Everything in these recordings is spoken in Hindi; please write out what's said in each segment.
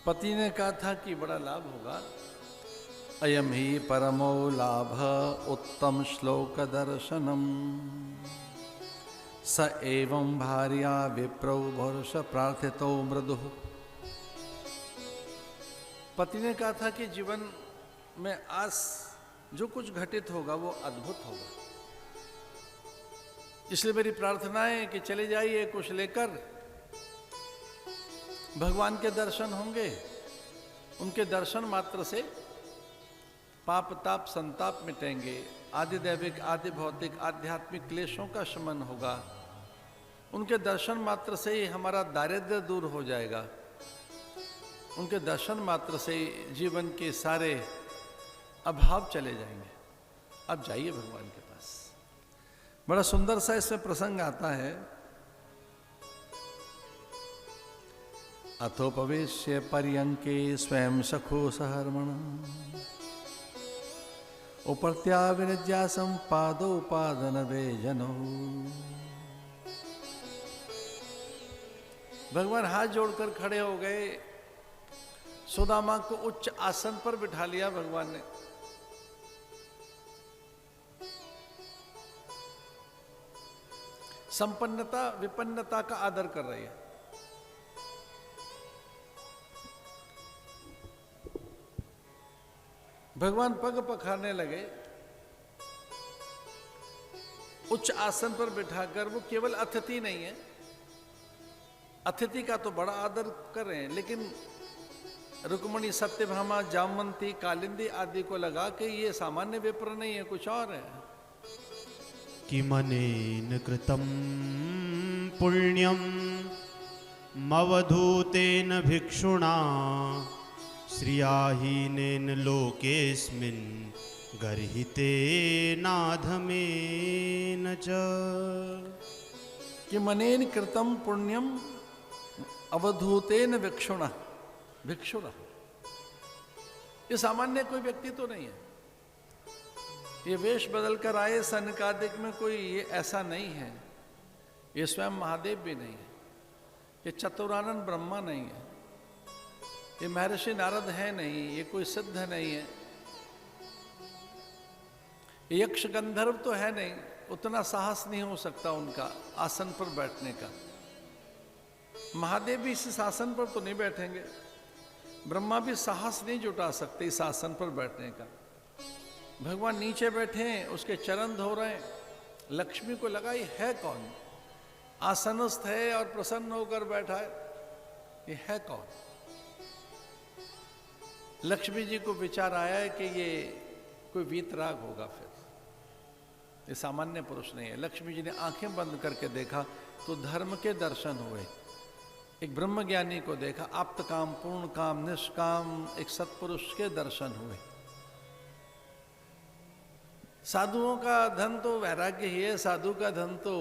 पति ने कहा था कि बड़ा लाभ होगा। अयम ही परमो लाभ उत्तम श्लोक दर्शनम स एवं भार्या विप्रौ भर्ष प्रार्थितो मृदु। पति ने कहा था कि जीवन में आज जो कुछ घटित होगा वो अद्भुत होगा, इसलिए मेरी प्रार्थना है कि चले जाइए कुछ लेकर, भगवान के दर्शन होंगे। उनके दर्शन मात्र से पाप ताप संताप मिटेंगे, आदि दैविक आदि भौतिक आध्यात्मिक क्लेशों का शमन होगा। उनके दर्शन मात्र से ही हमारा दारिद्र्य दूर हो जाएगा। उनके दर्शन मात्र से जीवन के सारे अभाव चले जाएंगे। अब जाइए भगवान के पास। बड़ा सुंदर सा इसमें प्रसंग आता है। अथोपवेश्य पर्यंके स्वयं सखो सहर्मण उपर्त्याविरज्यासं पादोपादन वेजनो। भगवान हाथ जोड़कर खड़े हो गए। सुदामा को उच्च आसन पर बिठा लिया भगवान ने। संपन्नता विपन्नता का आदर कर रही है। भगवान पग पखारने लगे। उच्च आसन पर बिठाकर, वो केवल अतिथि नहीं है, अतिथि का तो बड़ा आदर कर रहे हैं, लेकिन रुक्मणी सत्यभामा जामवंती कालिंदी आदि को लगा कि ये सामान्य विप्र नहीं है, कुछ और है। किमनेन कृतं पुण्यं मवधूतेन भिक्षुणा श्रियाहीनेन लोकेस्मिन् गर्हितेनाधमेन च। किमनेन कृतं पुण्यम अवधूतेन भिक्षुणा। भिक्षुणा ये सामान्य कोई व्यक्ति तो नहीं है। ये वेश बदल कर आए सनकादिक में कोई ये ऐसा नहीं है। ये स्वयं महादेव भी नहीं है। ये चतुरानन ब्रह्मा नहीं है। ये महर्षि नारद है नहीं। ये कोई सिद्ध नहीं है। ये यक्ष गंधर्व तो है नहीं। उतना साहस नहीं हो सकता उनका आसन पर बैठने का। महादेव भी इस आसन पर तो नहीं बैठेंगे। ब्रह्मा भी साहस नहीं जुटा सकते इस आसन पर बैठने का। भगवान नीचे बैठे हैं, उसके चरण धो रहे हैं। लक्ष्मी को लगा ये है कौन, आसनस्थ है और प्रसन्न होकर बैठा है, ये है कौन। लक्ष्मी जी को विचार आया है कि ये कोई वीतराग होगा, फिर ये सामान्य पुरुष नहीं है। लक्ष्मी जी ने आंखें बंद करके देखा तो धर्म के दर्शन हुए। एक ब्रह्मज्ञानी को देखा, आप्त काम पूर्ण काम निष्काम एक सत्पुरुष के दर्शन हुए। साधुओं का धन तो वैराग्य ही है। साधु का धन तो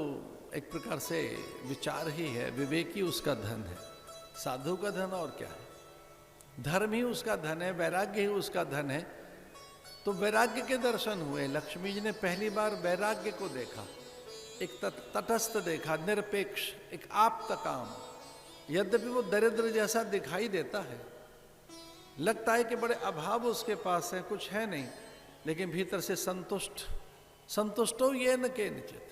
एक प्रकार से विचार ही है, विवेकी उसका धन है। साधु का धन और क्या है, धर्म ही उसका धन है, वैराग्य ही उसका धन है। तो वैराग्य के दर्शन हुए। लक्ष्मी जी ने पहली बार वैराग्य को देखा, एक तटस्थ देखा, निरपेक्ष, एक आप्त काम। यद्यपि वो दरिद्र जैसा दिखाई देता है, लगता है कि बड़े अभाव उसके पास है, कुछ है नहीं, लेकिन भीतर से संतुष्ट। संतुष्टो ये न के निचित,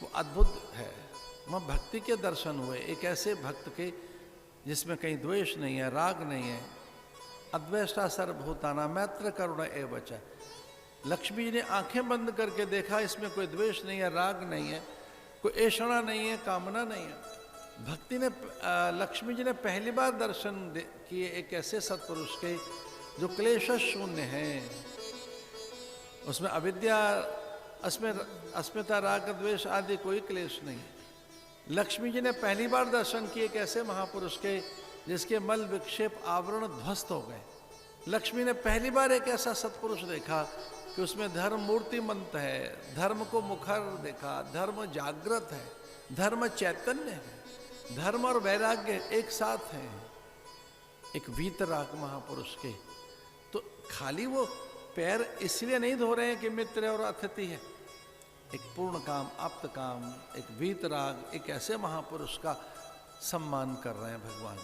वो अद्भुत है। वहाँ भक्ति के दर्शन हुए, एक ऐसे भक्त के जिसमें कहीं द्वेष नहीं है, राग नहीं है। अद्वेष्टा सर्वभूताना मैत्र करुणा एव च। लक्ष्मी जी ने आंखें बंद करके देखा, इसमें कोई द्वेष नहीं है, राग नहीं है, कोई ऐषणा नहीं है, कामना नहीं है। भक्ति ने लक्ष्मी जी ने पहली बार दर्शन किए एक ऐसे सत्पुरुष के जो क्लेश शून्य हैं। उसमें अविद्या अस्मिता राग द्वेष आदि कोई क्लेश नहीं है। लक्ष्मी जी ने पहली बार दर्शन किए एक ऐसे महापुरुष के जिसके मल विक्षेप आवरण ध्वस्त हो गए। लक्ष्मी ने पहली बार एक ऐसा सत्पुरुष देखा कि उसमें धर्म मूर्तिमंत है, धर्म को मुखर देखा, धर्म जागृत है, धर्म चैतन्य है, धर्म और वैराग्य एक साथ हैं। एक वीतराग महापुरुष के तो खाली वो पैर इसलिए नहीं धो रहे हैं कि मित्र और अतिथि है। एक पूर्ण काम, आप्त काम, एक वीतराग, एक ऐसे महापुरुष का सम्मान कर रहे हैं भगवान।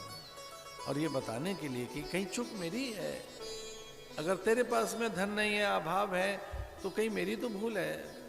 और ये बताने के लिए कि कहीं चूक मेरी है। अगर तेरे पास में धन नहीं है, अभाव है, तो कहीं मेरी तो भूल है।